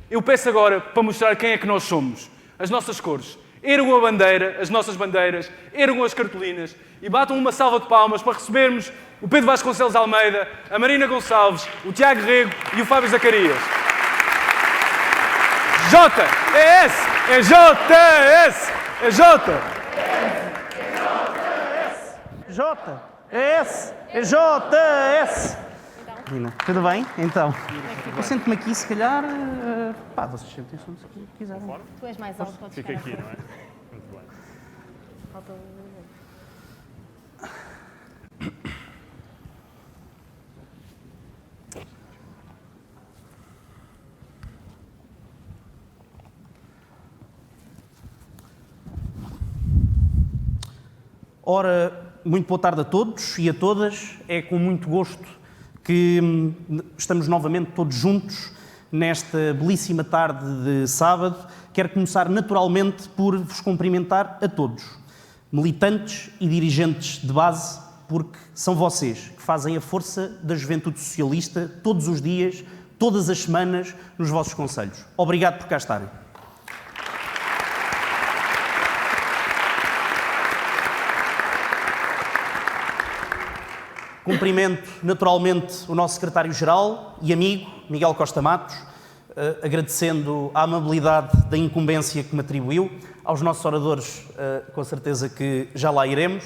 Eu peço agora para mostrar quem é que nós somos, as nossas cores. Ergam a bandeira, as nossas bandeiras, ergam as cartolinas e batam uma salva de palmas para recebermos o Pedro Vasconcelos Almeida, a Marina Gonçalves, o Tiago Rego e o Fábio Zacarias. J, é S, é J, é S, é J. J, é S, é J, S. Tudo bem? Então, eu sento-me aqui, se calhar... vocês sentem-se onde quiserem. Tu és mais alto, podes Fica ficar aqui, à não é? frente. Muito bem. Falta um. Ora, muito boa tarde a todos e a todas. É com muito gosto que estamos novamente todos juntos nesta belíssima tarde de sábado. Quero começar naturalmente por vos cumprimentar a todos, militantes e dirigentes de base, porque são vocês que fazem a força da juventude socialista todos os dias, todas as semanas, nos vossos concelhos. Obrigado por cá estarem. Cumprimento naturalmente o nosso secretário-geral e amigo, Miguel Costa Matos, agradecendo a amabilidade da incumbência que me atribuiu. Aos nossos oradores, com certeza que já lá iremos.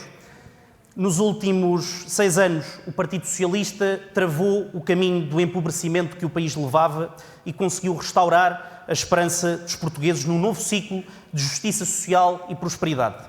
Nos últimos 6 anos, o Partido Socialista travou o caminho do empobrecimento que o país levava e conseguiu restaurar a esperança dos portugueses num novo ciclo de justiça social e prosperidade.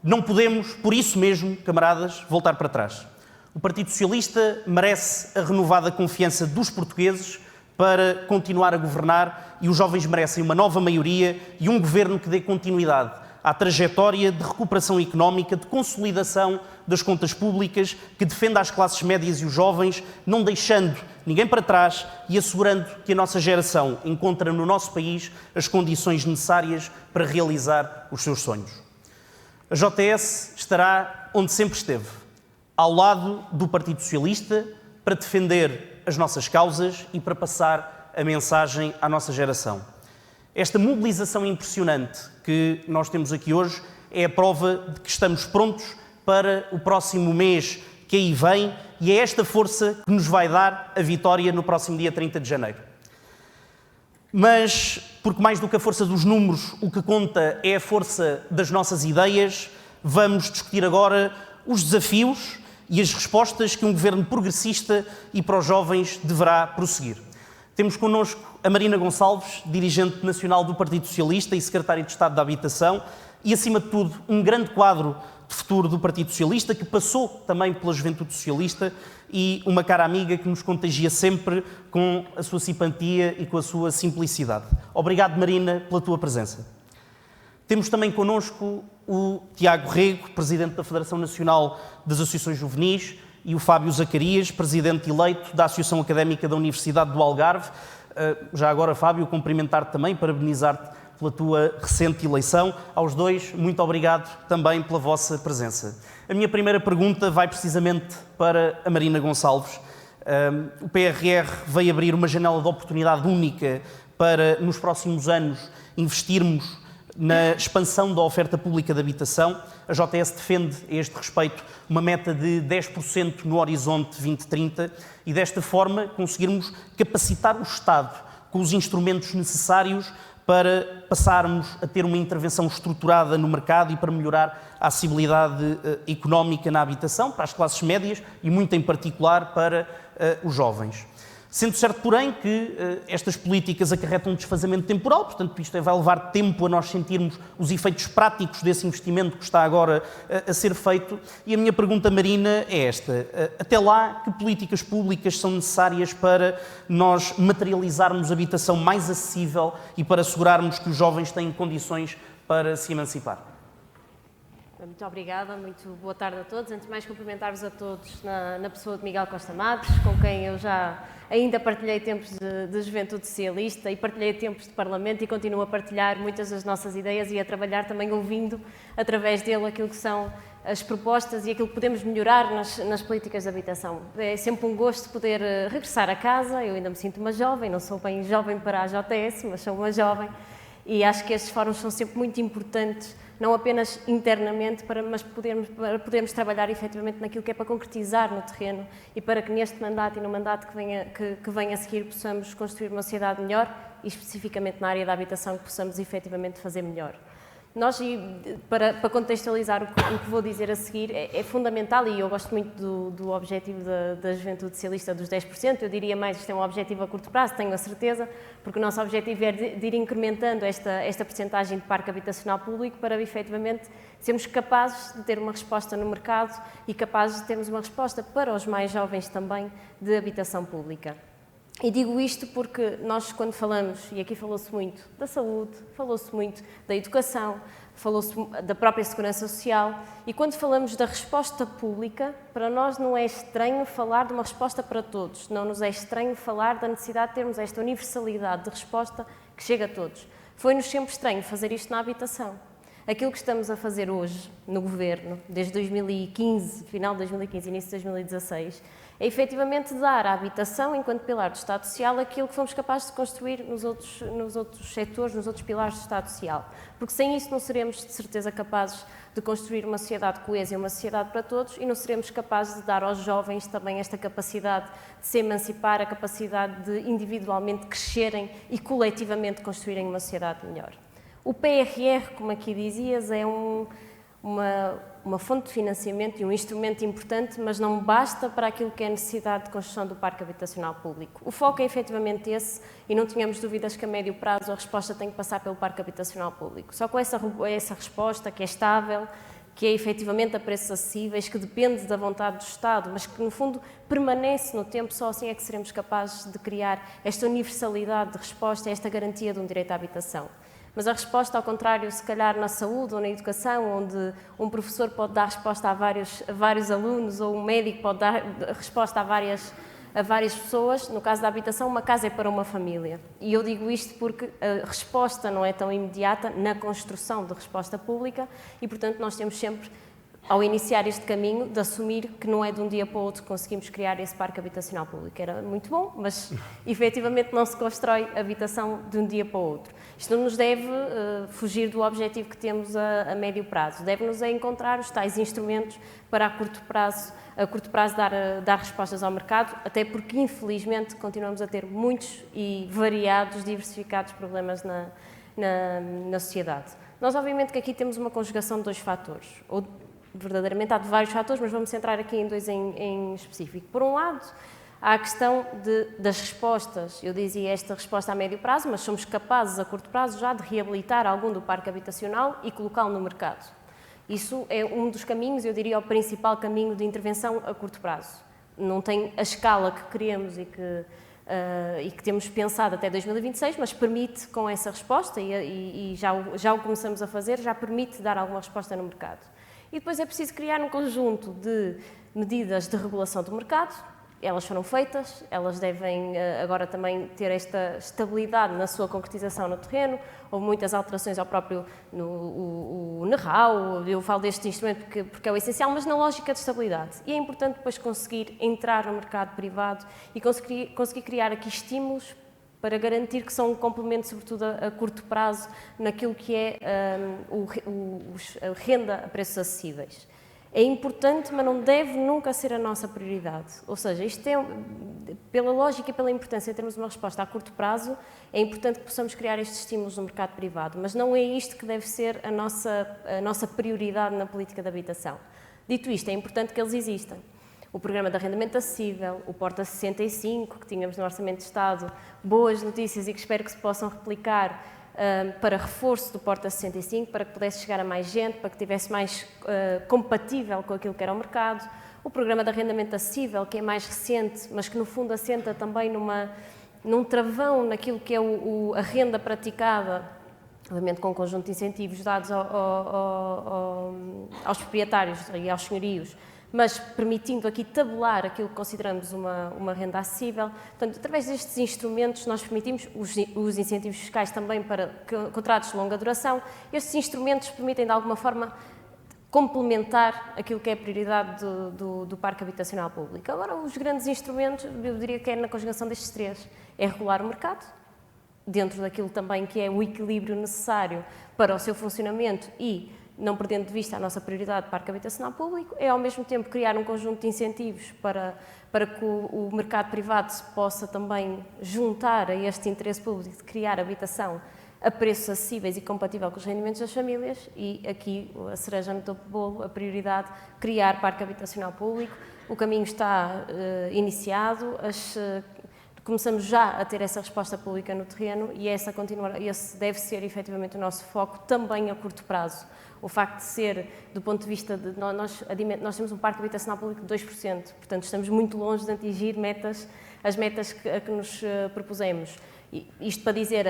Não podemos, por isso mesmo, camaradas, voltar para trás. O Partido Socialista merece a renovada confiança dos portugueses para continuar a governar e os jovens merecem uma nova maioria e um governo que dê continuidade à trajetória de recuperação económica, de consolidação das contas públicas, que defenda as classes médias e os jovens, não deixando ninguém para trás e assegurando que a nossa geração encontra no nosso país as condições necessárias para realizar os seus sonhos. A JS estará onde sempre esteve, ao lado do Partido Socialista, para defender as nossas causas e para passar a mensagem à nossa geração. Esta mobilização impressionante que nós temos aqui hoje é a prova de que estamos prontos para o próximo mês que aí vem e é esta força que nos vai dar a vitória no próximo dia 30 de janeiro. Mas, porque mais do que a força dos números, o que conta é a força das nossas ideias, vamos discutir agora os desafios e as respostas que um governo progressista e para os jovens deverá prosseguir. Temos connosco a Marina Gonçalves, dirigente nacional do Partido Socialista e secretária de Estado da Habitação, e, acima de tudo, um grande quadro de futuro do Partido Socialista, que passou também pela Juventude Socialista e uma cara amiga que nos contagia sempre com a sua simpatia e com a sua simplicidade. Obrigado, Marina, pela tua presença. Temos também connosco o Tiago Rego, presidente da Federação Nacional das Associações Juvenis, e o Fábio Zacarias, presidente eleito da Associação Académica da Universidade do Algarve. Já agora, Fábio, cumprimentar-te também, parabenizar-te pela tua recente eleição. Aos dois, muito obrigado também pela vossa presença. A minha primeira pergunta vai precisamente para a Marina Gonçalves. O PRR veio abrir uma janela de oportunidade única para, nos próximos anos, investirmos na expansão da oferta pública de habitação. A JS defende, a este respeito, uma meta de 10% no horizonte 2030 e, desta forma, conseguirmos capacitar o Estado com os instrumentos necessários para passarmos a ter uma intervenção estruturada no mercado e para melhorar a acessibilidade económica na habitação para as classes médias e, muito em particular, para os jovens. Sendo certo, porém, que estas políticas acarretam um desfazamento temporal, portanto, isto vai levar tempo a nós sentirmos os efeitos práticos desse investimento que está agora a ser feito. E a minha pergunta, Marina, é esta. Até lá, que políticas públicas são necessárias para nós materializarmos a habitação mais acessível e para assegurarmos que os jovens têm condições para se emancipar? Muito obrigada, muito boa tarde a todos. Antes de mais, cumprimentar-vos a todos na pessoa de Miguel Costa Matos, com quem eu já ainda partilhei tempos de juventude socialista e partilhei tempos de Parlamento e continuo a partilhar muitas das nossas ideias e a trabalhar também ouvindo, através dele, aquilo que são as propostas e aquilo que podemos melhorar nas políticas de habitação. É sempre um gosto poder regressar a casa. Eu ainda me sinto uma jovem, não sou bem jovem para a JS, mas sou uma jovem, e acho que estes fóruns são sempre muito importantes, não apenas internamente, mas para podermos trabalhar efetivamente naquilo que é para concretizar no terreno e para que neste mandato e no mandato que venha a seguir possamos construir uma sociedade melhor e especificamente na área da habitação que possamos efetivamente fazer melhor. Nós, para contextualizar o que vou dizer a seguir, é fundamental, e eu gosto muito do objetivo da Juventude Socialista dos 10%, eu diria mais, isto é um objetivo a curto prazo, tenho a certeza, porque o nosso objetivo é de ir incrementando esta percentagem de parque habitacional público para, efetivamente, sermos capazes de ter uma resposta no mercado e capazes de termos uma resposta para os mais jovens também de habitação pública. E digo isto porque nós, quando falamos, e aqui falou-se muito da saúde, falou-se muito da educação, falou-se da própria segurança social, e quando falamos da resposta pública, para nós não é estranho falar de uma resposta para todos, não nos é estranho falar da necessidade de termos esta universalidade de resposta que chega a todos. Foi-nos sempre estranho fazer isto na habitação. Aquilo que estamos a fazer hoje no Governo, desde 2015, final de 2015, início de 2016, é efetivamente dar à habitação, enquanto pilar do Estado Social, aquilo que fomos capazes de construir nos outros setores, nos outros pilares do Estado Social. Porque sem isso não seremos, de certeza, capazes de construir uma sociedade coesa e uma sociedade para todos, e não seremos capazes de dar aos jovens também esta capacidade de se emancipar, a capacidade de individualmente crescerem e coletivamente construírem uma sociedade melhor. O PRR, como aqui dizias, é uma fonte de financiamento e um instrumento importante, mas não basta para aquilo que é a necessidade de construção do parque habitacional público. O foco é efetivamente esse, e não tínhamos dúvidas que a médio prazo a resposta tem que passar pelo parque habitacional público. Só com essa resposta, que é estável, que é efetivamente a preços acessíveis, que depende da vontade do Estado, mas que no fundo permanece no tempo, só assim é que seremos capazes de criar esta universalidade de resposta, esta garantia de um direito à habitação. Mas a resposta, ao contrário, se calhar na saúde ou na educação, onde um professor pode dar resposta a vários alunos, ou um médico pode dar resposta a várias pessoas, no caso da habitação, uma casa é para uma família. E eu digo isto porque a resposta não é tão imediata na construção de resposta pública e, portanto, nós temos sempre, ao iniciar este caminho, de assumir que não é de um dia para o outro que conseguimos criar esse parque habitacional público. Era muito bom, mas efetivamente não se constrói habitação de um dia para o outro. Isto não nos deve fugir do objetivo que temos a médio prazo. Deve-nos encontrar os tais instrumentos para a curto prazo dar respostas ao mercado, até porque, infelizmente, continuamos a ter muitos e variados, diversificados problemas na sociedade. Nós, obviamente, que aqui temos uma conjugação de dois fatores, ou verdadeiramente há de vários fatores, mas vamos centrar aqui em dois em específico. Por um lado, há a questão das respostas. Eu dizia esta resposta a médio prazo, mas somos capazes a curto prazo já de reabilitar algum do parque habitacional e colocá-lo no mercado. Isso é um dos caminhos, eu diria o principal caminho de intervenção a curto prazo. Não tem a escala que queremos e que temos pensado até 2026, mas permite, com essa resposta, e já o começamos a fazer, já permite dar alguma resposta no mercado. E depois é preciso criar um conjunto de medidas de regulação do mercado. Elas foram feitas, elas devem agora também ter esta estabilidade na sua concretização no terreno. Houve muitas alterações ao próprio o NERRAU, eu falo deste instrumento porque é o essencial, mas na lógica de estabilidade. E é importante depois conseguir entrar no mercado privado e conseguir criar aqui estímulos para garantir que são um complemento, sobretudo a curto prazo, naquilo que é a renda a preços acessíveis. É importante, mas não deve nunca ser a nossa prioridade. Ou seja, isto pela lógica e pela importância de termos uma resposta a curto prazo, é importante que possamos criar estes estímulos no mercado privado, mas não é isto que deve ser a nossa prioridade na política de habitação. Dito isto, é importante que eles existam. O Programa de Arrendamento Acessível, o Porta 65, que tínhamos no Orçamento de Estado, boas notícias e que espero que se possam replicar para reforço do Porta 65, para que pudesse chegar a mais gente, para que estivesse mais compatível com aquilo que era o mercado. O Programa de Arrendamento Acessível, que é mais recente, mas que no fundo assenta também num travão naquilo que é a renda praticada obviamente com um conjunto de incentivos dados aos proprietários e aos senhorios, mas permitindo aqui tabular aquilo que consideramos uma renda acessível. Portanto, através destes instrumentos, nós permitimos os incentivos fiscais também para contratos de longa duração. Estes instrumentos permitem, de alguma forma, complementar aquilo que é a prioridade do parque habitacional público. Agora, os grandes instrumentos, eu diria que é na conjugação destes três. É regular o mercado, dentro daquilo também que é o equilíbrio necessário para o seu funcionamento e não perdendo de vista a nossa prioridade de parque habitacional público, é ao mesmo tempo criar um conjunto de incentivos para que o mercado privado se possa também juntar a este interesse público de criar habitação a preços acessíveis e compatível com os rendimentos das famílias e aqui a cereja no topo do bolo, a prioridade, criar parque habitacional público. O caminho está iniciado, começamos já a ter essa resposta pública no terreno e esse deve ser efetivamente o nosso foco também a curto prazo. O facto de ser, do ponto de vista de nós temos um parque habitacional público de 2%, portanto estamos muito longe de atingir as metas que nos propusemos. Isto para dizer,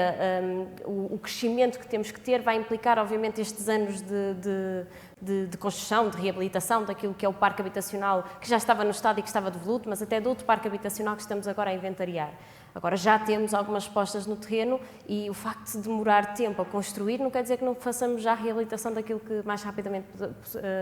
o crescimento que temos que ter vai implicar, obviamente, estes anos de construção, de reabilitação daquilo que é o parque habitacional, que já estava no estado e que estava devoluto, mas até de outro parque habitacional que estamos agora a inventariar. Agora já temos algumas respostas no terreno e o facto de demorar tempo a construir não quer dizer que não façamos já a reabilitação daquilo que mais rapidamente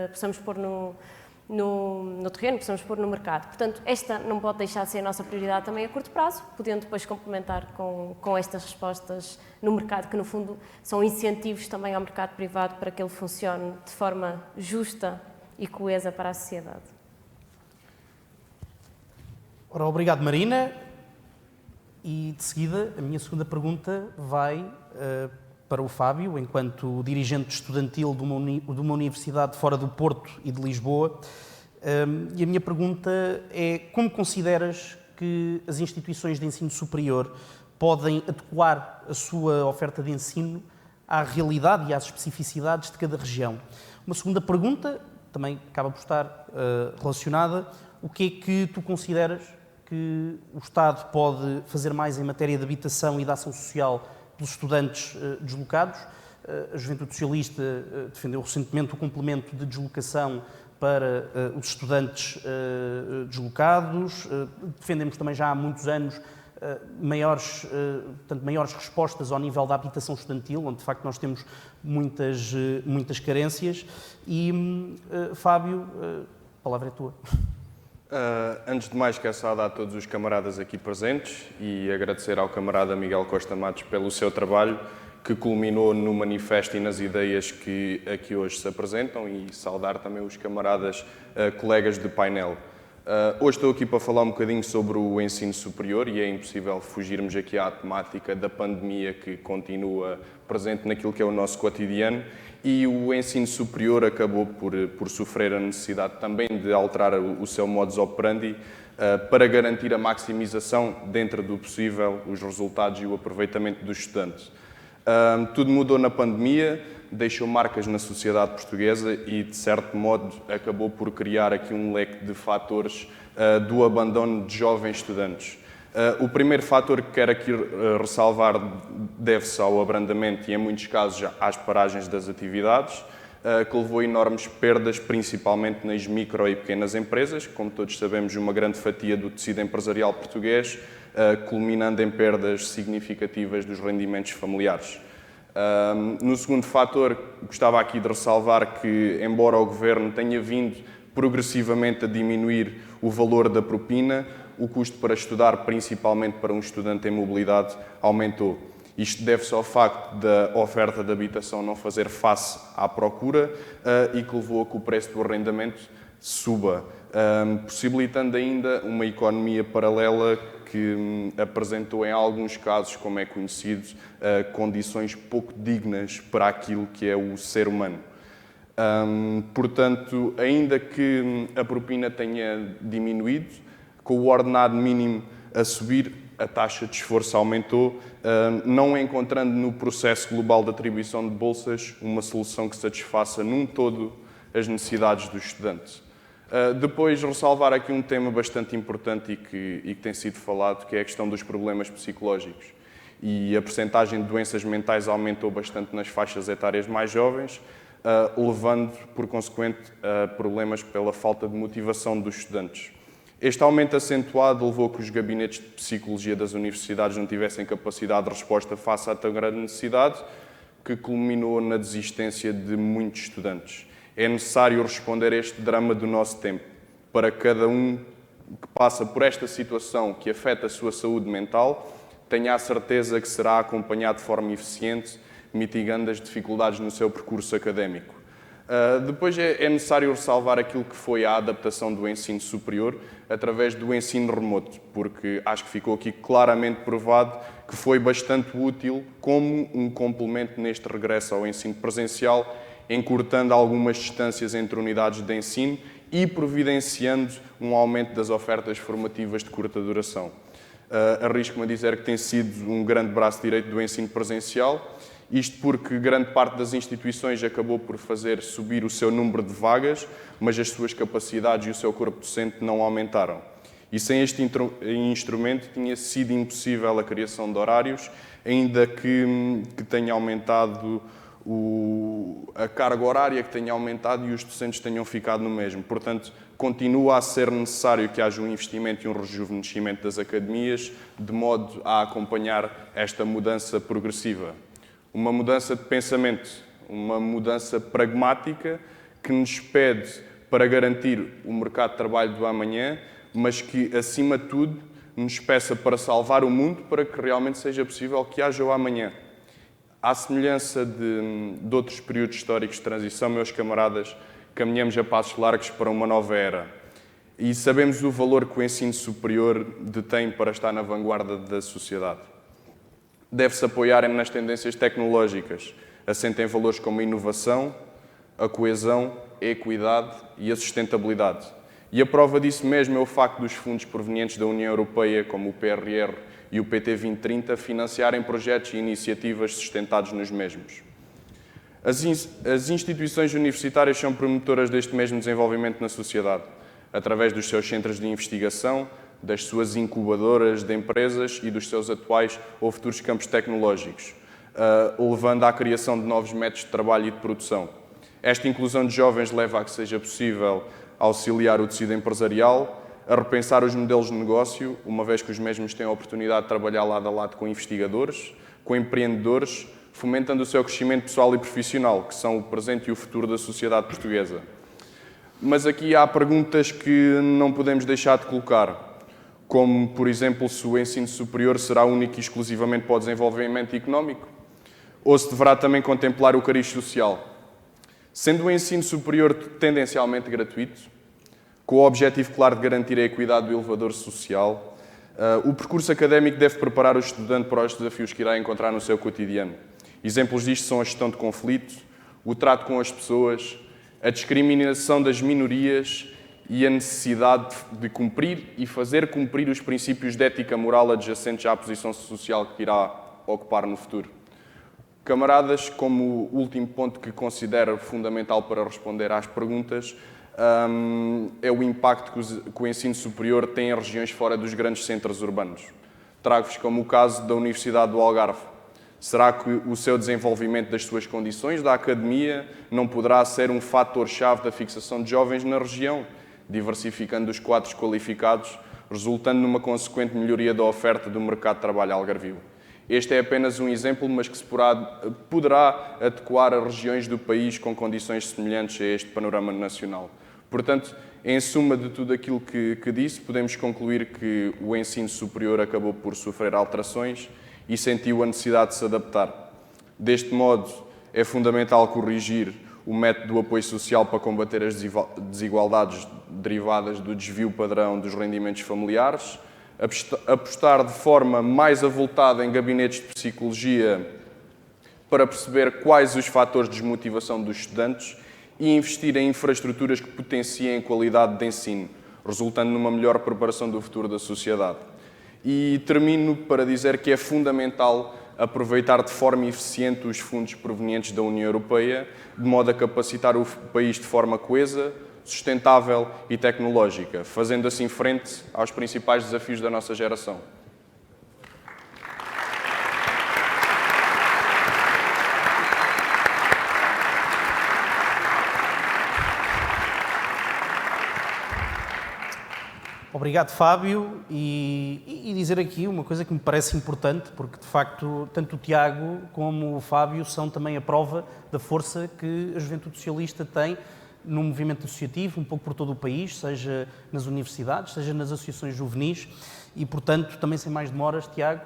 possamos pôr no terreno, possamos pôr no mercado. Portanto, esta não pode deixar de ser a nossa prioridade também a curto prazo, podendo depois complementar com estas respostas no mercado, que no fundo são incentivos também ao mercado privado para que ele funcione de forma justa e coesa para a sociedade. Ora, obrigado, Marina. E, de seguida, a minha segunda pergunta vai para o Fábio, enquanto dirigente estudantil de uma universidade fora do Porto e de Lisboa. E a minha pergunta é: como consideras que as instituições de ensino superior podem adequar a sua oferta de ensino à realidade e às especificidades de cada região? Uma segunda pergunta, também acaba por estar relacionada: o que é que tu consideras que o Estado pode fazer mais em matéria de habitação e de ação social pelos estudantes deslocados? A Juventude Socialista defendeu recentemente o complemento de deslocação para os estudantes deslocados. Defendemos também já há muitos anos maiores respostas ao nível da habitação estudantil, onde de facto nós temos muitas carências. E, Fábio, a palavra é tua. Antes de mais, quero saudar a todos os camaradas aqui presentes e agradecer ao camarada Miguel Costa Matos pelo seu trabalho, que culminou no manifesto e nas ideias que aqui hoje se apresentam, e saudar também os camaradas colegas de painel. Hoje estou aqui para falar um bocadinho sobre o ensino superior e é impossível fugirmos aqui à temática da pandemia que continua presente naquilo que é o nosso cotidiano. E o ensino superior acabou por sofrer a necessidade também de alterar o seu modus operandi para garantir a maximização, dentro do possível, os resultados e o aproveitamento dos estudantes. Tudo mudou na pandemia, deixou marcas na sociedade portuguesa e, de certo modo, acabou por criar aqui um leque de fatores do abandono de jovens estudantes. O primeiro fator que quero aqui ressalvar deve-se ao abrandamento e, em muitos casos, às paragens das atividades, que levou a enormes perdas, principalmente nas micro e pequenas empresas, como todos sabemos, uma grande fatia do tecido empresarial português, culminando em perdas significativas dos rendimentos familiares. No segundo fator, gostava aqui de ressalvar que, embora o Governo tenha vindo progressivamente a diminuir o valor da propina, o custo para estudar, principalmente para um estudante em mobilidade, aumentou. Isto deve-se ao facto da oferta de habitação não fazer face à procura e que levou a que o preço do arrendamento suba, possibilitando ainda uma economia paralela que apresentou, em alguns casos, como é conhecido, condições pouco dignas para aquilo que é o ser humano. Portanto, ainda que a propina tenha diminuído, com o ordenado mínimo a subir, a taxa de esforço aumentou, não encontrando no processo global de atribuição de bolsas uma solução que satisfaça num todo as necessidades dos estudantes. Depois, ressalvar aqui um tema bastante importante e que tem sido falado, que é a questão dos problemas psicológicos. e a percentagem de doenças mentais aumentou bastante nas faixas etárias mais jovens, levando, por consequente, a problemas pela falta de motivação dos estudantes. Este aumento acentuado levou a que os gabinetes de psicologia das universidades não tivessem capacidade de resposta face a tão grande necessidade, que culminou na desistência de muitos estudantes. É necessário responder a este drama do nosso tempo, para cada um que passa por esta situação que afeta a sua saúde mental, tenha a certeza que será acompanhado de forma eficiente, mitigando as dificuldades no seu percurso académico. Depois é necessário ressalvar aquilo que foi a adaptação do ensino superior através do ensino remoto, porque acho que ficou aqui claramente provado que foi bastante útil como um complemento neste regresso ao ensino presencial, encurtando algumas distâncias entre unidades de ensino e providenciando um aumento das ofertas formativas de curta duração. Arrisco-me a dizer que tem sido um grande braço direito do ensino presencial, isto porque grande parte das instituições acabou por fazer subir o seu número de vagas, mas as suas capacidades e o seu corpo docente não aumentaram. E sem este instrumento tinha sido impossível a criação de horários, ainda que tenha aumentado a carga horária, que tenha aumentado e os docentes tenham ficado no mesmo. Portanto, continua a ser necessário que haja um investimento e um rejuvenescimento das academias, de modo a acompanhar esta mudança progressiva. Uma mudança de pensamento, uma mudança pragmática que nos pede para garantir o mercado de trabalho do amanhã, mas que, acima de tudo, nos peça para salvar o mundo para que realmente seja possível que haja o amanhã. À semelhança de outros períodos históricos de transição, meus camaradas, caminhamos a passos largos para uma nova era. E sabemos o valor que o ensino superior detém para estar na vanguarda da sociedade. Deve-se apoiar nas tendências tecnológicas, assente em valores como a inovação, a coesão, a equidade e a sustentabilidade. E a prova disso mesmo é o facto dos fundos provenientes da União Europeia, como o PRR e o PT 2030, financiarem projetos e iniciativas sustentados nos mesmos. As instituições universitárias são promotoras deste mesmo desenvolvimento na sociedade, através dos seus centros de investigação, das suas incubadoras de empresas e dos seus atuais ou futuros campos tecnológicos, levando à criação de novos métodos de trabalho e de produção. Esta inclusão de jovens leva a que seja possível auxiliar o tecido empresarial, a repensar os modelos de negócio, uma vez que os mesmos têm a oportunidade de trabalhar lado a lado com investigadores, com empreendedores, fomentando o seu crescimento pessoal e profissional, que são o presente e o futuro da sociedade portuguesa. Mas aqui há perguntas que não podemos deixar de colocar, como, por exemplo, se o ensino superior será único e exclusivamente para o desenvolvimento económico, ou se deverá também contemplar o cariz social. Sendo o ensino superior tendencialmente gratuito, com o objetivo claro de garantir a equidade do elevador social, o percurso académico deve preparar o estudante para os desafios que irá encontrar no seu cotidiano. Exemplos disto são a gestão de conflito, o trato com as pessoas, a discriminação das minorias e a necessidade de cumprir e fazer cumprir os princípios de ética moral adjacentes à posição social que irá ocupar no futuro. Camaradas, como último ponto que considero fundamental para responder às perguntas, é o impacto que o ensino superior tem em regiões fora dos grandes centros urbanos. Trago-vos como o caso da Universidade do Algarve. Será que o seu desenvolvimento das suas condições da academia não poderá ser um fator-chave da fixação de jovens na região, diversificando os quadros qualificados, resultando numa consequente melhoria da oferta do mercado de trabalho algarvio? Este é apenas um exemplo, mas que se poderá adequar a regiões do país com condições semelhantes a este panorama nacional. Portanto, em suma de tudo aquilo que disse, podemos concluir que o ensino superior acabou por sofrer alterações e sentiu a necessidade de se adaptar. Deste modo, é fundamental corrigir o método do apoio social para combater as desigualdades derivadas do desvio padrão dos rendimentos familiares, apostar de forma mais avultada em gabinetes de psicologia para perceber quais os fatores de desmotivação dos estudantes e investir em infraestruturas que potenciem a qualidade de ensino, resultando numa melhor preparação do futuro da sociedade. E termino para dizer que é fundamental aproveitar de forma eficiente os fundos provenientes da União Europeia, de modo a capacitar o país de forma coesa, sustentável e tecnológica, fazendo assim frente aos principais desafios da nossa geração. Obrigado, Fábio, e dizer aqui uma coisa que me parece importante, porque de facto tanto o Tiago como o Fábio são também a prova da força que a Juventude Socialista tem no movimento associativo, um pouco por todo o país, seja nas universidades, seja nas associações juvenis, e portanto, também sem mais demoras, Tiago,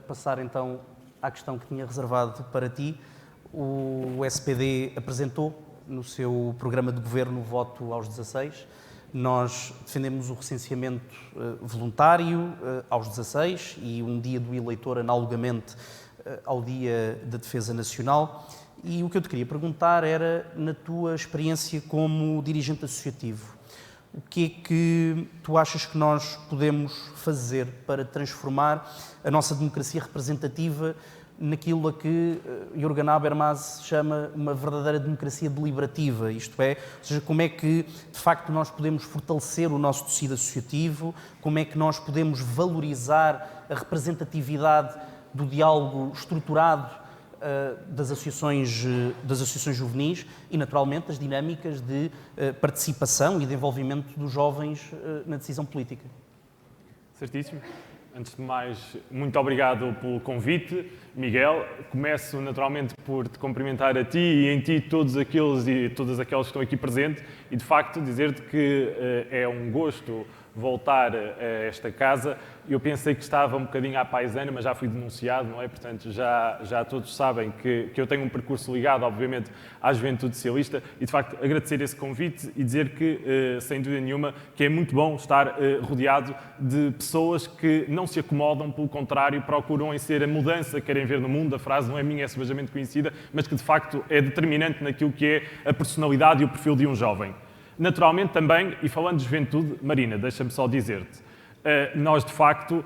passar então à questão que tinha reservado para ti. O SPD apresentou no seu programa de governo o voto aos 16. Nós defendemos o recenseamento voluntário aos 16 e um dia do eleitor analogamente ao Dia da Defesa Nacional. E o que eu te queria perguntar era, na tua experiência como dirigente associativo, o que é que tu achas que nós podemos fazer para transformar a nossa democracia representativa naquilo a que Jürgen Habermas chama uma verdadeira democracia deliberativa, isto é, ou seja, como é que de facto nós podemos fortalecer o nosso tecido associativo, como é que nós podemos valorizar a representatividade do diálogo estruturado das associações juvenis e, naturalmente, as dinâmicas de participação e de envolvimento dos jovens na decisão política. Certíssimo. Antes de mais, muito obrigado pelo convite, Miguel. Começo naturalmente por te cumprimentar a ti e em ti todos aqueles e todas aquelas que estão aqui presentes e, de facto, dizer-te que é um gosto voltar a esta casa. Eu pensei que estava um bocadinho à paisana, mas já fui denunciado, não é? Portanto, já todos sabem que eu tenho um percurso ligado, obviamente, à Juventude Socialista e, de facto, agradecer esse convite e dizer que, sem dúvida nenhuma, que é muito bom estar rodeado de pessoas que não se acomodam, pelo contrário, procuram em ser a mudança que querem ver no mundo. A frase não é minha, é sebejamente conhecida, mas que, de facto, é determinante naquilo que é a personalidade e o perfil de um jovem. Naturalmente também, e falando de juventude, Marina, deixa-me só dizer-te, nós de facto,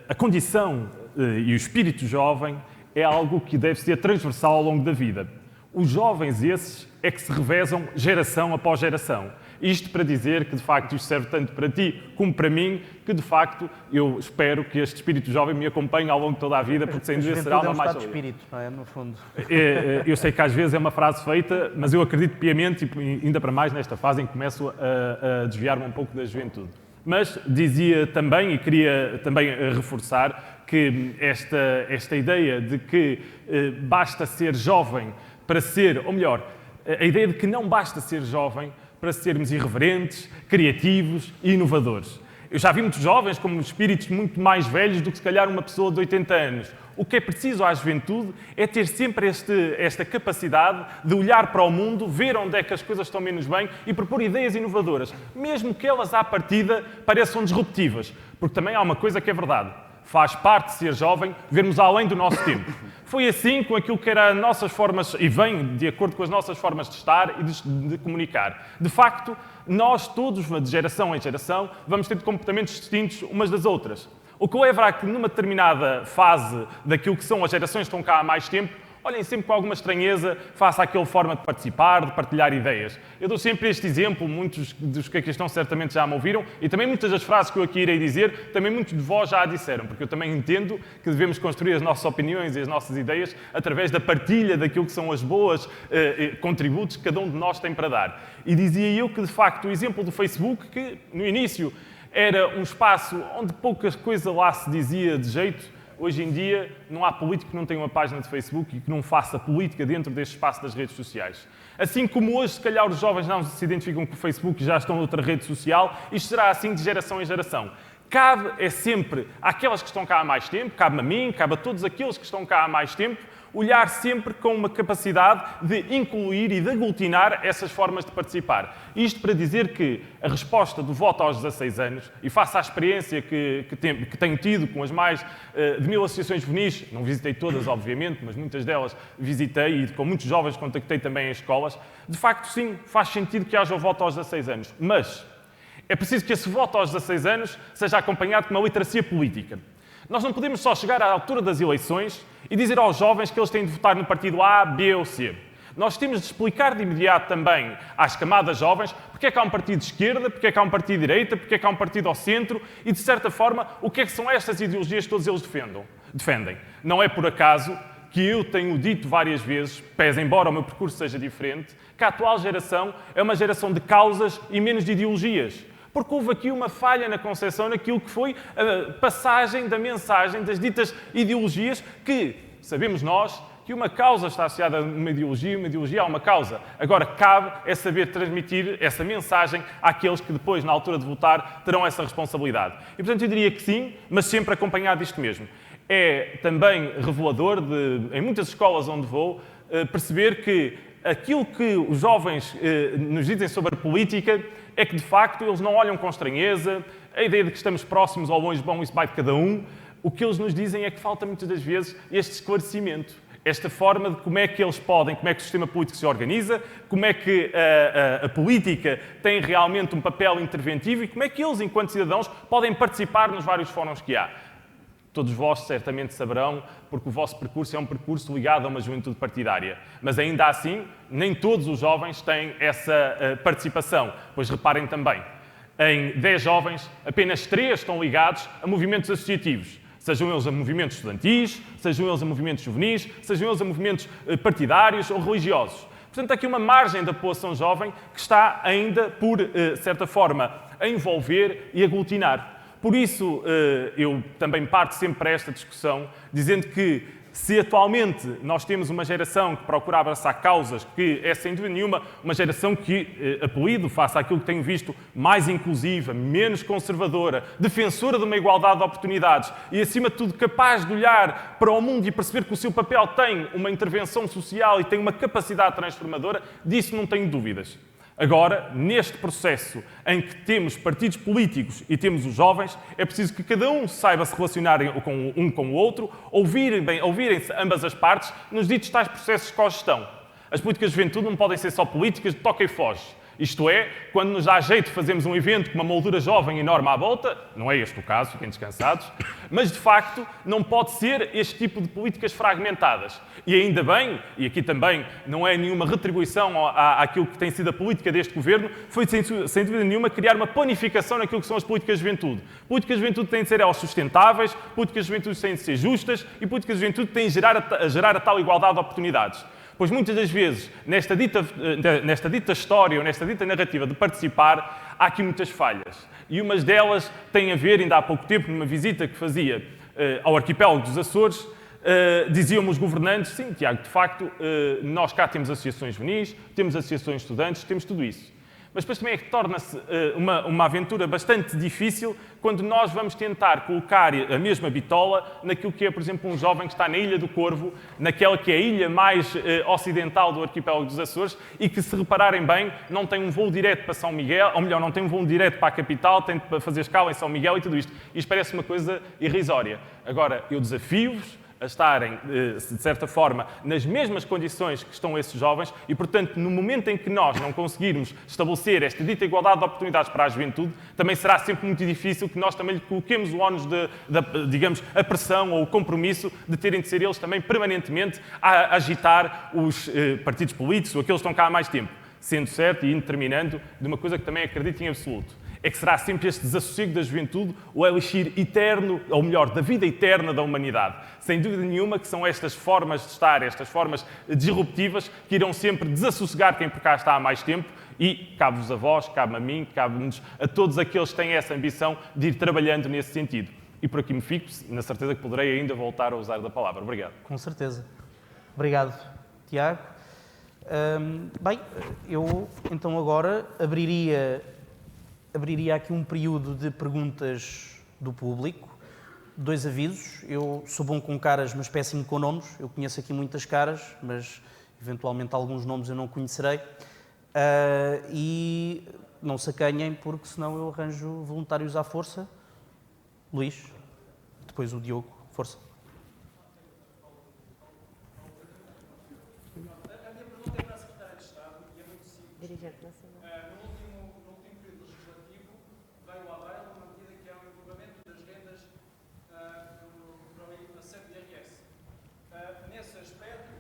a condição e o espírito jovem é algo que deve ser transversal ao longo da vida. Os jovens esses é que se revezam geração após geração. Isto para dizer que de facto isto serve tanto para ti como para mim, que de facto eu espero que este espírito jovem me acompanhe ao longo de toda a vida, porque sem dúvida será uma mais de espírito, não é? No fundo. Eu sei que às vezes é uma frase feita, mas eu acredito piamente, e ainda para mais nesta fase em que começo a desviar-me um pouco da juventude. Mas dizia também, e queria também reforçar, que esta ideia de que basta ser jovem para ser, ou melhor, a ideia de que não basta ser jovem para sermos irreverentes, criativos e inovadores. Eu já vi muitos jovens como espíritos muito mais velhos do que se calhar uma pessoa de 80 anos. O que é preciso à juventude é ter sempre esta capacidade de olhar para o mundo, ver onde é que as coisas estão menos bem e propor ideias inovadoras, mesmo que elas à partida pareçam disruptivas. Porque também há uma coisa que é verdade. Faz parte de ser jovem, vermos além do nosso tempo. Foi assim com aquilo que eram as nossas formas, e vem de acordo com as nossas formas de estar e de comunicar. De facto, nós todos, de geração em geração, vamos ter comportamentos distintos umas das outras. O que leva a que numa determinada fase daquilo que são as gerações que estão cá há mais tempo, olhem sempre com alguma estranheza face àquela forma de participar, de partilhar ideias. Eu dou sempre este exemplo, muitos dos que aqui estão certamente já me ouviram, e também muitas das frases que eu aqui irei dizer, também muitos de vós já a disseram, porque eu também entendo que devemos construir as nossas opiniões e as nossas ideias através da partilha daquilo que são as boas contributos que cada um de nós tem para dar. E dizia eu que, de facto, o exemplo do Facebook, que no início era um espaço onde poucas coisas lá se dizia de jeito. Hoje em dia, não há político que não tenha uma página de Facebook e que não faça política dentro deste espaço das redes sociais. Assim como hoje, se calhar, os jovens não se identificam com o Facebook e já estão noutra rede social, isto será assim de geração em geração. Cabe sempre àquelas que estão cá há mais tempo, cabe a mim, cabe a todos aqueles que estão cá há mais tempo, olhar sempre com uma capacidade de incluir e de aglutinar essas formas de participar. Isto para dizer que a resposta do voto aos 16 anos, e face à experiência que tenho tido com as mais de 1000 associações juvenis, não visitei todas, obviamente, mas muitas delas visitei e com muitos jovens contactei também em escolas, de facto, sim, faz sentido que haja o voto aos 16 anos. Mas é preciso que esse voto aos 16 anos seja acompanhado de uma literacia política. Nós não podemos só chegar à altura das eleições e dizer aos jovens que eles têm de votar no partido A, B ou C. Nós temos de explicar de imediato também às camadas jovens porque é que há um partido de esquerda, porque é que há um partido de direita, porque é que há um partido ao centro e, de certa forma, o que é que são estas ideologias que todos eles defendem. Não é por acaso que eu tenho dito várias vezes, pese embora o meu percurso seja diferente, que a atual geração é uma geração de causas e menos de ideologias. porque houve aqui uma falha na concepção naquilo que foi a passagem da mensagem das ditas ideologias que, sabemos nós, que uma causa está associada a uma ideologia a uma causa. Agora, cabe é saber transmitir essa mensagem àqueles que depois, na altura de votar, terão essa responsabilidade. E, portanto, eu diria que sim, mas sempre acompanhado disto mesmo. É também revelador, em muitas escolas onde vou, perceber que aquilo que os jovens nos dizem sobre a política é que, de facto, eles não olham com estranheza, a ideia de que estamos próximos ou longe, bom, isso vai de cada um. O que eles nos dizem é que falta muitas das vezes este esclarecimento, esta forma de como é que eles podem, como é que o sistema político se organiza, como é que a política tem realmente um papel interventivo e como é que eles, enquanto cidadãos, podem participar nos vários fóruns que há. Todos vós certamente saberão, porque o vosso percurso é um percurso ligado a uma juventude partidária. Mas ainda assim, nem todos os jovens têm essa participação. Pois reparem também, em 10 jovens, apenas 3 estão ligados a movimentos associativos. Sejam eles a movimentos estudantis, sejam eles a movimentos juvenis, sejam eles a movimentos partidários ou religiosos. Portanto, há aqui uma margem da população jovem que está ainda, por certa forma, a envolver e aglutinar. Por isso, eu também parto sempre para esta discussão, dizendo que se atualmente nós temos uma geração que procura abraçar causas, que é sem dúvida nenhuma uma geração que, apelido face àquilo que tenho visto, mais inclusiva, menos conservadora, defensora de uma igualdade de oportunidades e, acima de tudo, capaz de olhar para o mundo e perceber que o seu papel tem uma intervenção social e tem uma capacidade transformadora, disso não tenho dúvidas. Agora, neste processo em que temos partidos políticos e temos os jovens, é preciso que cada um saiba se relacionar com o outro, ouvirem-se ambas as partes nos ditos tais processos de cogestão. As políticas de juventude não podem ser só políticas de toca e foge. Isto é, quando nos dá jeito fazemos um evento com uma moldura jovem enorme à volta, não é este o caso, fiquem descansados, mas de facto não pode ser este tipo de políticas fragmentadas. E ainda bem, e aqui também não é nenhuma retribuição àquilo que tem sido a política deste governo, foi sem dúvida nenhuma criar uma planificação naquilo que são as políticas de juventude. Políticas de juventude têm de ser elas sustentáveis, políticas de juventude têm de ser justas e políticas de juventude têm de gerar a tal igualdade de oportunidades. Pois muitas das vezes, nesta dita história ou nesta dita narrativa de participar, há aqui muitas falhas. E umas delas têm a ver, ainda há pouco tempo, numa visita que fazia ao arquipélago dos Açores, diziam-me os governantes, sim, Tiago, de facto, nós cá temos associações juvenis, temos associações de estudantes, temos tudo isso. Mas depois também é que torna-se uma aventura bastante difícil quando nós vamos tentar colocar a mesma bitola naquilo que é, por exemplo, um jovem que está na Ilha do Corvo, naquela que é a ilha mais ocidental do arquipélago dos Açores e que, se repararem bem, não tem um voo direto para São Miguel, ou melhor, não tem um voo direto para a capital, tem de fazer escala em São Miguel e tudo isto. Isto parece uma coisa irrisória. Agora, eu desafio-vos a estarem, de certa forma, nas mesmas condições que estão esses jovens e, portanto, no momento em que nós não conseguirmos estabelecer esta dita igualdade de oportunidades para a juventude, também será sempre muito difícil que nós também lhe coloquemos o ónus digamos, a pressão ou o compromisso de terem de ser eles também permanentemente a agitar os partidos políticos ou aqueles que estão cá há mais tempo, sendo certo e determinando de uma coisa que também acredito em absoluto. É que será sempre este desassossego da juventude o elixir eterno, ou melhor, da vida eterna da humanidade. Sem dúvida nenhuma que são estas formas de estar, estas formas disruptivas, que irão sempre desassossegar quem por cá está há mais tempo e cabe-vos a vós, cabe-me a mim, cabe-nos a todos aqueles que têm essa ambição de ir trabalhando nesse sentido. E por aqui me fico, na certeza que poderei ainda voltar a usar da palavra. Obrigado. Com certeza. Obrigado, Tiago. Bem, eu então agora abriria aqui um período de perguntas do público. 2 avisos. Eu sou bom com caras, mas péssimo com nomes. Eu conheço aqui muitas caras, mas eventualmente alguns nomes eu não conhecerei. E não se acanhem, porque senão eu arranjo voluntários à força. Luís, depois o Diogo. Força. A minha pergunta é para a Secretária de Estado e é muito simples. Dirigente nacional. No último período legislativo veio à baila uma medida que é o englobamento das rendas para o acerto de IRS. Nesse aspecto,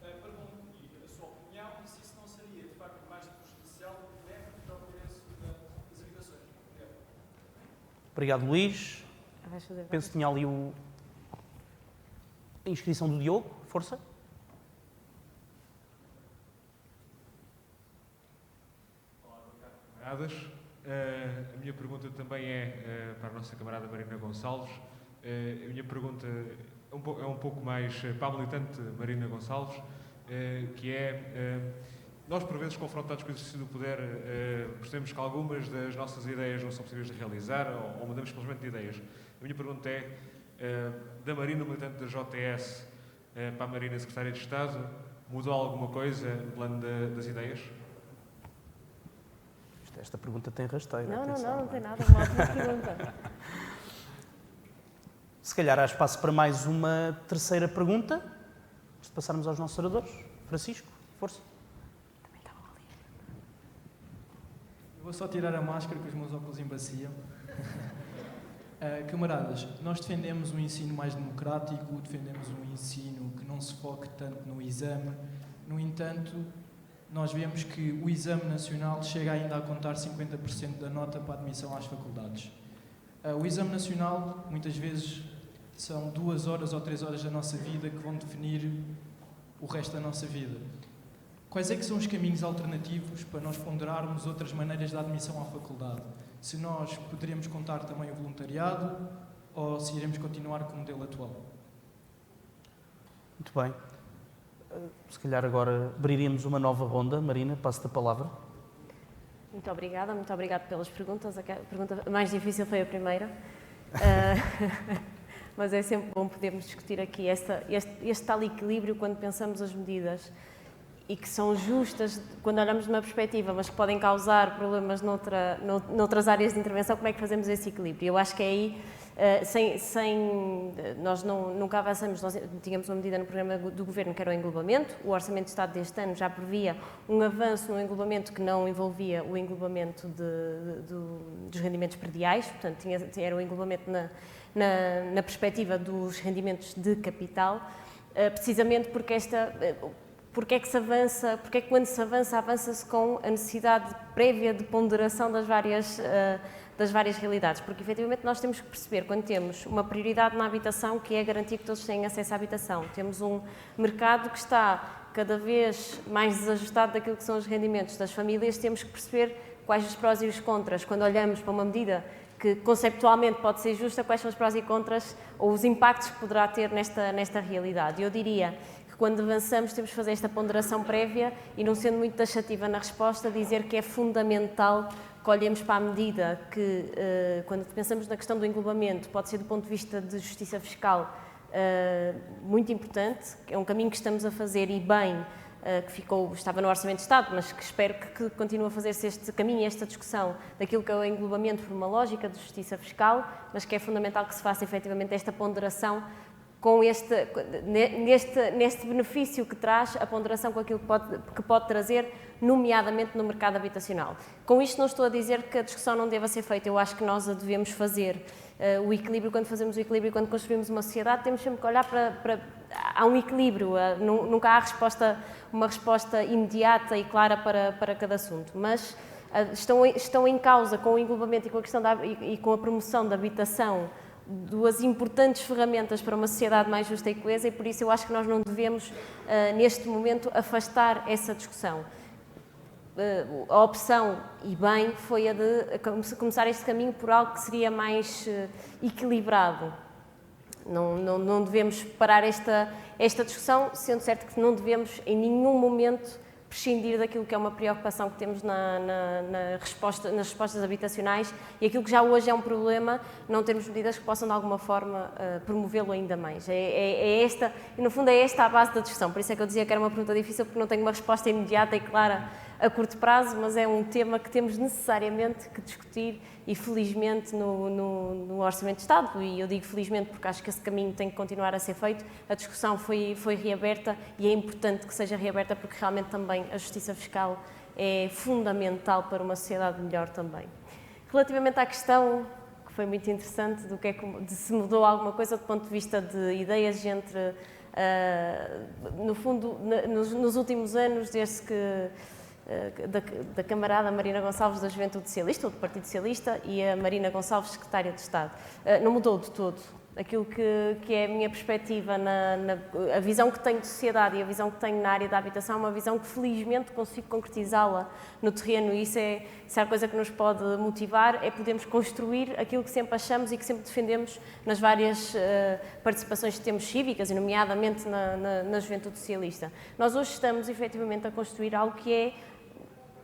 pergunto-lhe a sua opinião e se isso não seria, de facto, mais prejudicial do que benéfico para o progresso das habitações. Obrigado, Luís. Vais fazer Penso que tinha ali a inscrição do Diogo. Força. A minha pergunta também é para a nossa camarada Marina Gonçalves. A minha pergunta é um pouco mais para a militante Marina Gonçalves, que é, nós por vezes confrontados com o exercício do poder, percebemos que algumas das nossas ideias não são possíveis de realizar ou mudamos simplesmente de ideias. A minha pergunta é, da Marina militante da JTS para a Marina Secretária de Estado, mudou alguma coisa no plano das ideias? Esta pergunta tem rasteiro. Não tem nada, uma ótima pergunta. Se calhar há espaço para mais uma terceira pergunta, antes de passarmos aos nossos oradores. Francisco, força. Eu vou só tirar a máscara que os meus óculos embaciam. Camaradas, nós defendemos um ensino mais democrático, defendemos um ensino que não se foque tanto no exame. No entanto, nós vemos que o exame nacional chega ainda a contar 50% da nota para a admissão às faculdades. O exame nacional, muitas vezes, são 2 horas ou 3 horas da nossa vida que vão definir o resto da nossa vida. Quais é que são os caminhos alternativos para nós ponderarmos outras maneiras de admissão à faculdade? Se nós poderíamos contar também o voluntariado ou se iremos continuar com o modelo atual? Muito bem. Se calhar agora abriríamos uma nova ronda. Marina, passo-te a palavra. Muito obrigada pelas perguntas. A pergunta mais difícil foi a primeira. Mas é sempre bom podermos discutir aqui este tal equilíbrio quando pensamos as medidas e que são justas quando olhamos de uma perspectiva, mas que podem causar problemas noutras áreas de intervenção. Como é que fazemos esse equilíbrio? Eu acho que é aí, nós nunca avançamos. Nós tínhamos uma medida no programa do Governo que era o englobamento. O Orçamento de Estado deste ano já previa um avanço no englobamento que não envolvia o englobamento dos rendimentos prediais, portanto era o englobamento na perspectiva dos rendimentos de capital, precisamente porque é que se avança, porque é que quando se avança, avança-se com a necessidade prévia de ponderação das várias realidades, porque efetivamente nós temos que perceber, quando temos uma prioridade na habitação, que é garantir que todos têm acesso à habitação, temos um mercado que está cada vez mais desajustado daquilo que são os rendimentos das famílias, temos que perceber quais os prós e os contras, quando olhamos para uma medida que conceptualmente pode ser justa, quais são os prós e contras ou os impactos que poderá ter nesta realidade. Eu diria que quando avançamos temos que fazer esta ponderação prévia e, não sendo muito taxativa na resposta, dizer que é fundamental que olhemos para a medida que, quando pensamos na questão do englobamento, pode ser do ponto de vista de justiça fiscal muito importante, é um caminho que estamos a fazer e bem, que estava no Orçamento de Estado, mas que espero que continue a fazer-se este caminho e esta discussão daquilo que é o englobamento por uma lógica de justiça fiscal, mas que é fundamental que se faça efetivamente esta ponderação com neste benefício que traz a ponderação com aquilo que pode trazer, nomeadamente no mercado habitacional. Com isto não estou a dizer que a discussão não deva ser feita, eu acho que nós a devemos fazer. O equilíbrio, quando fazemos o equilíbrio, quando construímos uma sociedade, temos sempre que olhar para há um equilíbrio, nunca há uma resposta imediata e clara para cada assunto, mas estão em causa, com o englobamento e com a questão e com a promoção da habitação, duas importantes ferramentas para uma sociedade mais justa e coesa, e por isso eu acho que nós não devemos, neste momento, afastar essa discussão. A opção, e bem, foi a de começar este caminho por algo que seria mais equilibrado. Não devemos parar esta discussão, sendo certo que não devemos em nenhum momento prescindir daquilo que é uma preocupação que temos nas respostas habitacionais e aquilo que já hoje é um problema, não termos medidas que possam de alguma forma promovê-lo ainda mais. E no fundo é esta a base da discussão, por isso é que eu dizia que era uma pergunta difícil, porque não tenho uma resposta imediata e clara a curto prazo, mas é um tema que temos necessariamente que discutir e felizmente no Orçamento de Estado, e eu digo felizmente porque acho que esse caminho tem que continuar a ser feito, a discussão foi reaberta e é importante que seja reaberta porque realmente também a justiça fiscal é fundamental para uma sociedade melhor também. Relativamente à questão, que foi muito interessante, de se mudou alguma coisa do ponto de vista de ideias entre, no fundo, nos últimos anos, desde que da camarada Marina Gonçalves da Juventude Socialista, ou do Partido Socialista, e a Marina Gonçalves, secretária de Estado. Não mudou de todo. aquilo que é a minha perspectiva, a visão que tenho de sociedade e a visão que tenho na área da habitação, é uma visão que felizmente consigo concretizá-la no terreno, e isso é a coisa que nos pode motivar, é podermos construir aquilo que sempre achamos e que sempre defendemos nas várias participações que temos cívicas, e nomeadamente na Juventude Socialista. Nós hoje estamos efetivamente a construir algo que é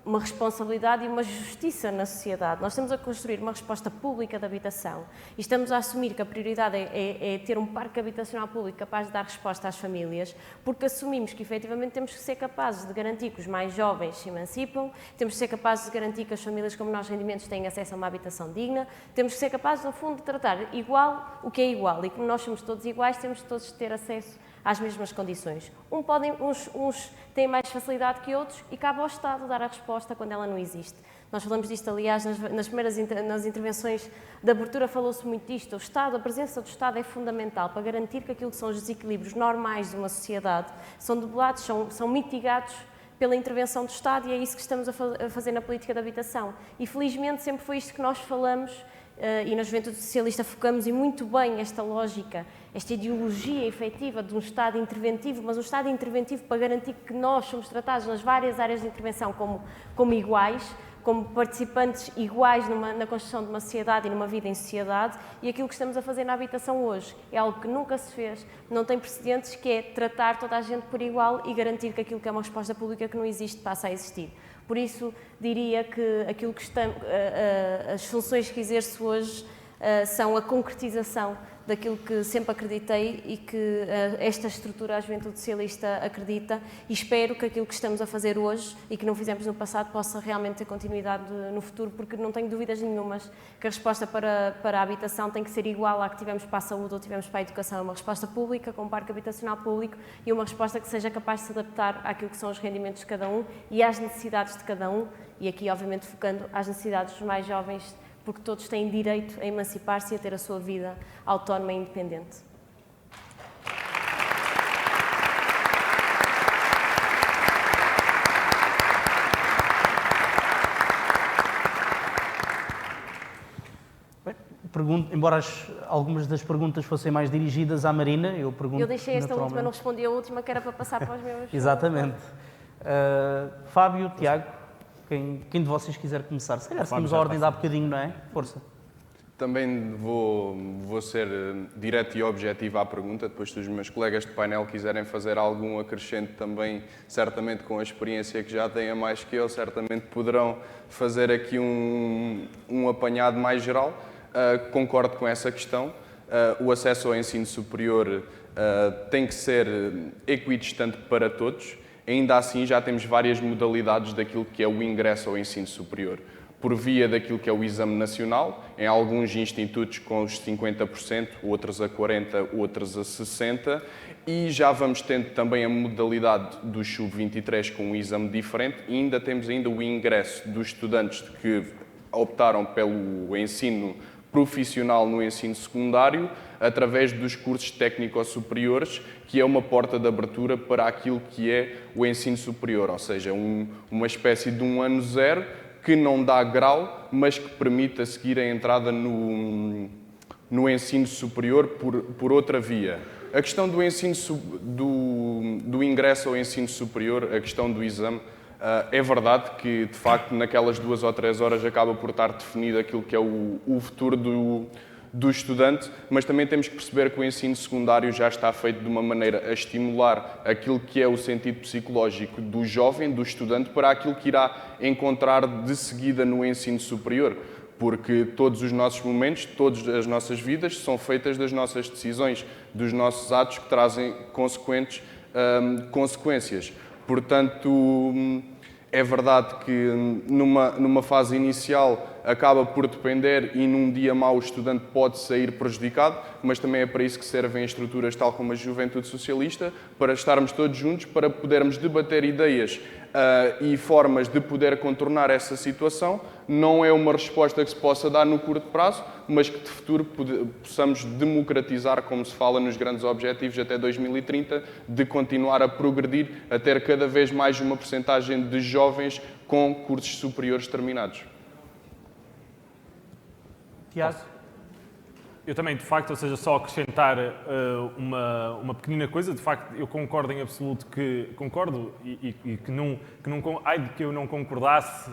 uma responsabilidade e uma justiça na sociedade. Nós estamos a construir uma resposta pública de habitação e estamos a assumir que a prioridade é ter um parque habitacional público capaz de dar resposta às famílias, porque assumimos que efetivamente temos que ser capazes de garantir que os mais jovens se emancipam, temos que ser capazes de garantir que as famílias com menores rendimentos têm acesso a uma habitação digna, temos que ser capazes, no fundo, de tratar igual o que é igual, e como nós somos todos iguais, temos todos de ter acesso às mesmas condições. Uns têm mais facilidade que outros e cabe ao Estado dar a resposta quando ela não existe. Nós falamos disto, aliás, nas intervenções de abertura falou-se muito disto. O Estado, a presença do Estado é fundamental para garantir que aquilo que são os desequilíbrios normais de uma sociedade são debelados, são mitigados pela intervenção do Estado, e é isso que estamos a fazer na política de habitação. E felizmente sempre foi isto que nós falamos, e na Juventude Socialista focamos, e muito bem, esta lógica, esta ideologia efetiva de um Estado interventivo, mas um Estado interventivo para garantir que nós somos tratados nas várias áreas de intervenção como iguais, como participantes iguais na construção de uma sociedade e numa vida em sociedade, e aquilo que estamos a fazer na habitação hoje é algo que nunca se fez, não tem precedentes, que é tratar toda a gente por igual e garantir que aquilo que é uma resposta pública que não existe passa a existir. Por isso, diria que aquilo que as funções que exerço hoje são a concretização daquilo que sempre acreditei e que esta estrutura, a Juventude Socialista, acredita, e espero que aquilo que estamos a fazer hoje e que não fizemos no passado possa realmente ter continuidade no futuro, porque não tenho dúvidas nenhumas que a resposta para a habitação tem que ser igual à que tivemos para a saúde ou tivemos para a educação. É uma resposta pública, com um parque habitacional público, e uma resposta que seja capaz de se adaptar àquilo que são os rendimentos de cada um e às necessidades de cada um, e aqui obviamente focando às necessidades dos mais jovens, porque todos têm direito a emancipar-se e a ter a sua vida autónoma e independente. Bem, embora algumas das perguntas fossem mais dirigidas à Marina, eu pergunto... Eu deixei esta última, não respondi a última, que era para passar para os meus... Exatamente. Fábio, Tiago, quem de vocês quiser começar? Se calhar seguimos a ordem de há bocadinho, não é? Força. Também vou ser direto e objetivo à pergunta, depois se os meus colegas de painel quiserem fazer algum acrescento também, certamente com a experiência que já têm a mais que eu, certamente poderão fazer aqui um apanhado mais geral. Concordo com essa questão. O acesso ao ensino superior tem que ser equidistante para todos. Ainda assim, já temos várias modalidades daquilo que é o ingresso ao ensino superior. Por via daquilo que é o exame nacional, em alguns institutos com os 50%, outros a 40%, outros a 60%, e já vamos tendo também a modalidade do sub-23 com um exame diferente, e ainda temos o ingresso dos estudantes que optaram pelo ensino profissional no ensino secundário, através dos cursos técnico-superiores, que é uma porta de abertura para aquilo que é o ensino superior, ou seja, uma espécie de um ano zero, que não dá grau, mas que permite a seguir a entrada no ensino superior por outra via. A questão do ensino do ingresso ao ensino superior, a questão do exame, é verdade que, de facto, naquelas 2 ou 3 horas acaba por estar definido aquilo que é o futuro do estudante, mas também temos que perceber que o ensino secundário já está feito de uma maneira a estimular aquilo que é o sentido psicológico do jovem, do estudante, para aquilo que irá encontrar de seguida no ensino superior. Porque todos os nossos momentos, todas as nossas vidas são feitas das nossas decisões, dos nossos atos que trazem consequências. Portanto, é verdade que numa fase inicial acaba por depender e num dia mau o estudante pode sair prejudicado, mas também é para isso que servem estruturas tal como a Juventude Socialista, para estarmos todos juntos, para podermos debater ideias e formas de poder contornar essa situação. Não é uma resposta que se possa dar no curto prazo, mas que de futuro possamos democratizar, como se fala nos grandes objetivos até 2030, de continuar a progredir, a ter cada vez mais uma percentagem de jovens com cursos superiores terminados. Tiago? Eu também, de facto, ou seja, só acrescentar uma pequenina coisa, de facto, eu concordo em absoluto concordo e que não, ai de que eu não concordasse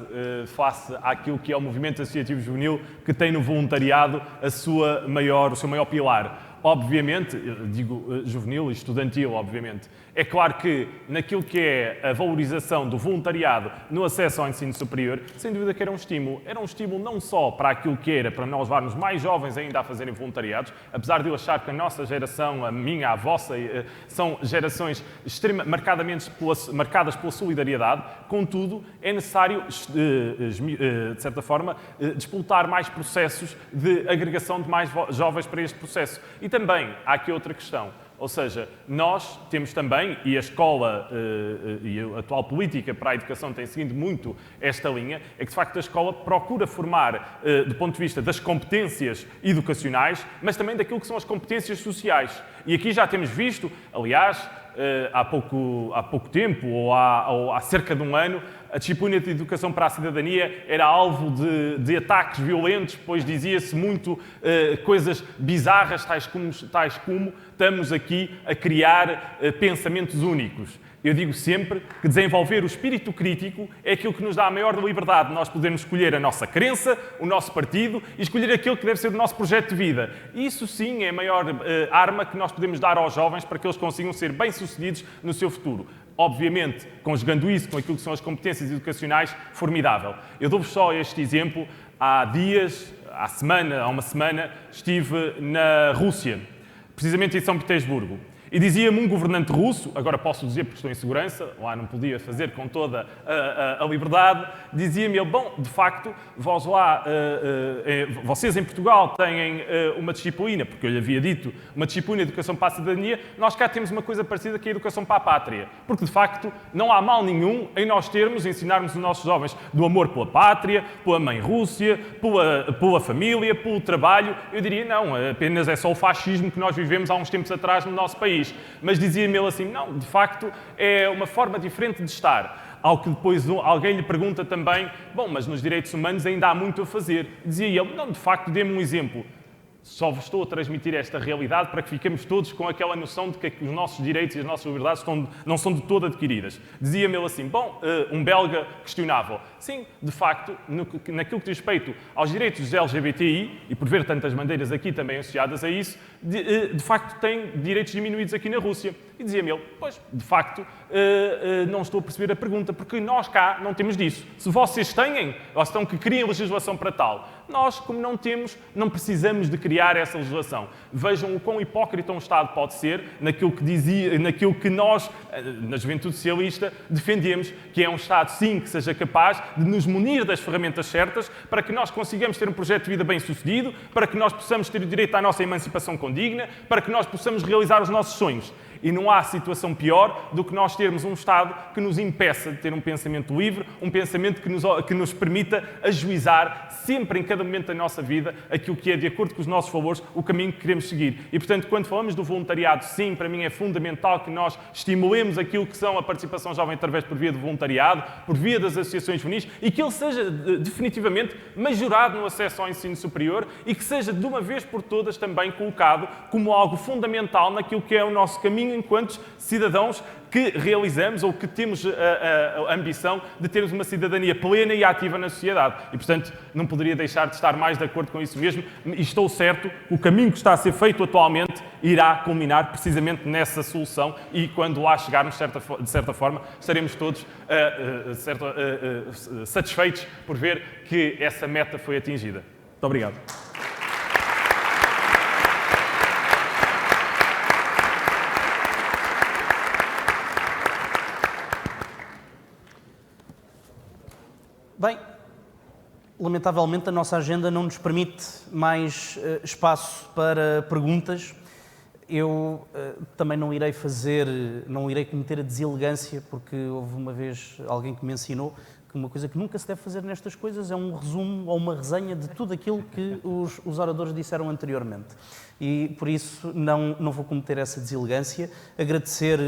face àquilo que é o movimento associativo juvenil, que tem no voluntariado o seu maior pilar. Obviamente, digo juvenil e estudantil, obviamente. É claro que naquilo que é a valorização do voluntariado no acesso ao ensino superior, sem dúvida que era um estímulo. Era um estímulo não só para aquilo que era, para nós levarmos mais jovens ainda a fazerem voluntariados, apesar de eu achar que a nossa geração, a minha, a vossa, são gerações marcadas pela solidariedade, contudo, é necessário, de certa forma, disputar mais processos de agregação de mais jovens para este processo. E também há aqui outra questão, ou seja, nós temos também, e a escola e a atual política para a educação tem seguido muito esta linha, é que de facto a escola procura formar, do ponto de vista das competências educacionais, mas também daquilo que são as competências sociais. E aqui já temos visto, aliás, há pouco tempo, ou há cerca de um ano, a disciplina de educação para a cidadania era alvo de ataques violentos, pois dizia-se muito coisas bizarras, tais como estamos aqui a criar pensamentos únicos. Eu digo sempre que desenvolver o espírito crítico é aquilo que nos dá a maior liberdade. Nós podemos escolher a nossa crença, o nosso partido e escolher aquilo que deve ser o nosso projeto de vida. Isso sim é a maior arma que nós podemos dar aos jovens para que eles consigam ser bem-sucedidos no seu futuro. Obviamente, conjugando isso com aquilo que são as competências educacionais, formidável. Eu dou-vos só este exemplo. Há uma semana, estive na Rússia, precisamente em São Petersburgo. E dizia-me um governante russo, agora posso dizer porque estou em segurança, lá não podia fazer com toda a liberdade, dizia-me ele, bom, de facto, vocês em Portugal têm uma disciplina, porque eu lhe havia dito, uma disciplina de educação para a cidadania, nós cá temos uma coisa parecida que é a educação para a pátria. Porque, de facto, não há mal nenhum em nós ensinarmos os nossos jovens do amor pela pátria, pela mãe Rússia, pela família, pelo trabalho. Eu diria, não, apenas é só o fascismo que nós vivemos há uns tempos atrás no nosso país. Mas dizia-me ele assim, não, de facto é uma forma diferente de estar. Ao que depois alguém lhe pergunta também, bom, mas nos direitos humanos ainda há muito a fazer. Dizia ele, não, de facto, dê-me um exemplo. Só vos estou a transmitir esta realidade para que fiquemos todos com aquela noção de que os nossos direitos e as nossas liberdades não são de todo adquiridas. Dizia-me ele assim, bom, um belga questionável. Sim, de facto, naquilo que diz respeito aos direitos dos LGBTI, e por ver tantas bandeiras aqui também associadas a isso, de facto tem direitos diminuídos aqui na Rússia. E dizia-me ele, pois, de facto, não estou a perceber a pergunta, porque nós cá não temos disso. Se vocês têm, ou estão que criem legislação para tal, nós, como não temos, não precisamos de criar essa legislação. Vejam o quão hipócrita um Estado pode ser naquilo que nós, na Juventude Socialista, defendemos, que é um Estado, sim, que seja capaz de nos munir das ferramentas certas para que nós consigamos ter um projeto de vida bem-sucedido, para que nós possamos ter o direito à nossa emancipação condigna, para que nós possamos realizar os nossos sonhos. E não há situação pior do que nós termos um Estado que nos impeça de ter um pensamento livre, um pensamento que nos permita ajuizar sempre, em cada momento da nossa vida, aquilo que é, de acordo com os nossos valores, o caminho que queremos seguir. E, portanto, quando falamos do voluntariado, sim, para mim é fundamental que nós estimulemos aquilo que são a participação jovem através por via do voluntariado, por via das associações juvenis, e que ele seja definitivamente majorado no acesso ao ensino superior e que seja, de uma vez por todas, também colocado como algo fundamental naquilo que é o nosso caminho enquanto cidadãos que realizamos ou que temos a ambição de termos uma cidadania plena e ativa na sociedade. E, portanto, não poderia deixar de estar mais de acordo com isso mesmo. E estou certo que o caminho que está a ser feito atualmente irá culminar precisamente nessa solução e, quando lá chegarmos, de certa forma, estaremos todos satisfeitos por ver que essa meta foi atingida. Muito obrigado. Bem, lamentavelmente a nossa agenda não nos permite mais espaço para perguntas. Eu também não irei cometer a deselegância, porque houve uma vez alguém que me ensinou que uma coisa que nunca se deve fazer nestas coisas é um resumo ou uma resenha de tudo aquilo que os oradores disseram anteriormente. E, por isso, não vou cometer essa deselegância. Agradecer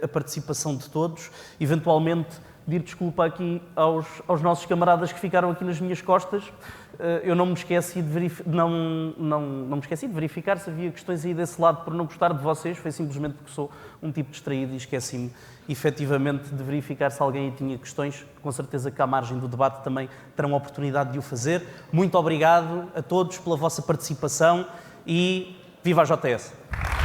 a participação de todos, eventualmente pedir desculpa aqui aos nossos camaradas que ficaram aqui nas minhas costas. eu não me esqueci de não me esqueci de verificar se havia questões aí desse lado por não gostar de vocês, foi simplesmente porque sou um tipo distraído e esqueci-me efetivamente de verificar se alguém aí tinha questões. Com certeza que à margem do debate também terão a oportunidade de o fazer. Muito obrigado a todos pela vossa participação e viva a JS!